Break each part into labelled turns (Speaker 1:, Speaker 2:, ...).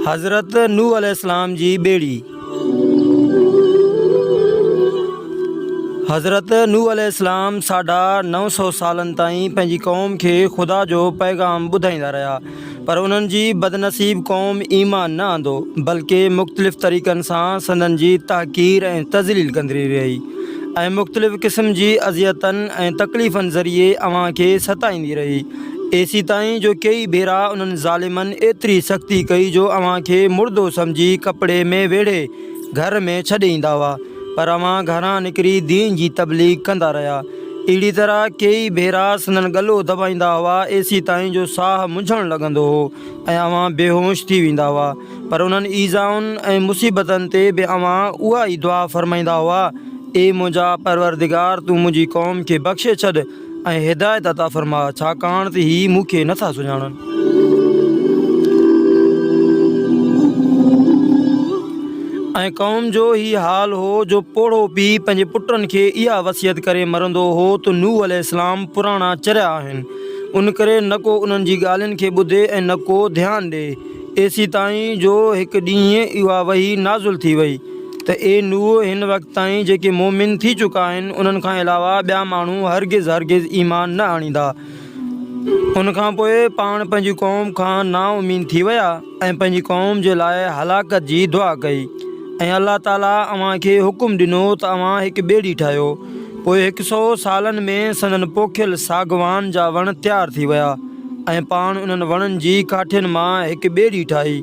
Speaker 1: हज़रत नूह अलैहिस्सलाम जी ॿेड़ी। हज़रत नूह अलैहिस्सलाम 950 सालनि ताईं पंहिंजी क़ौम खे ख़ुदा जो पैगाम ॿुधाईंदा रहिया, पर उन्हनि जी बदनसीब क़ौम ईमान न आंदो, बल्कि मुख़्तलिफ़ तरीक़नि सां संदनि जी तहक़ीर ऐं तज़लील कंदी रही ऐं मुख़्तलिफ़ क़िस्म जी अज़ियतनि ऐं तकलीफ़ुनि ज़रिए अव्हां खे सताईंदी रही। एसी ताईं जो कई भेरा उन्हनि ज़ालिमनि एतिरी सख़्ती कई जो अव्हां खे मुर्दो सम्झी कपिड़े में वेढ़े घर में छॾे ईंदा हुआ, पर अव्हां घरां निकिरी दीन जी तबलीग कंदा रहिया। अहिड़ी तरह कई भेरा संदन गलो दॿाईंदा हुआ एसी ताईं जो साह मुंझणु लॻंदो हो ऐं अव्हां बेहोश थी वेंदा हुआ, पर उन्हनि ईज़ाउनि ऐं मुसीबतनि ते बि अव्हां उहा ई दुआ फ़रमाईंदा हुआ, ए मुंहिंजा परवरदिगार, तूं मुंहिंजी क़ौम खे बख़्शे छॾ ऐं हिदायत अता फ़रमा, छाकाणि त ही मूंखे नथा सुञाणनि। ऐं क़ौम जो ही हाल हो जो पोड़ो पीउ पंहिंजे पुटनि खे इहा वसियत करे मरंदो हो त नूह अलैहिस्सलाम पुराणा चरिया आहिनि, उन करे न को उन्हनि जी ॻाल्हियुनि खे ॿुधे ऐं न को ध्यानु ॾिए। एसी ताईं जो हिकु ॾींहुं इहा वही नाज़ुल थी वई त ए नूह, हिन वक़्त ताईं जेके मोमिन थी चुका आहिनि उन्हनि खां अलावा ॿिया माण्हू हरगिज़ ईमान न आणींदा। उन खां पोइ पाण पंहिंजी क़ौम खां नाउमीद थी विया ऐं पंहिंजी क़ौम जे लाइ हलाकत जी दुआ कई ऐं अल्लाह ताला अव्हां खे हुकुम ॾिनो त अव्हां हिकु ॿेड़ी ठाहियो। पोइ 100 सालनि में संदन पोखियल सागवान जा वण तयारु थी विया ऐं पाण उन्हनि वणनि जी काठियुनि मां हिकु ॿेड़ी ठाही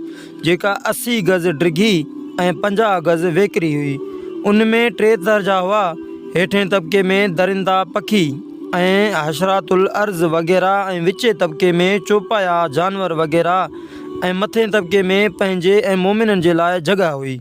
Speaker 1: जेका 80 गज़ डिघी ऐं 50 गज़ वेकिरी हुई। उन में 3 दर्जा हुआ, हेठें तबिके में दरिंदा पखी ऐं हशरातुल अर्ज़ वग़ैरह ऐं विचे तबिके में चौपाया जानवर वग़ैरह ऐं मथे तबिके में पंहिंजे ऐं मोमिननि जे लाइ जॻह हुई।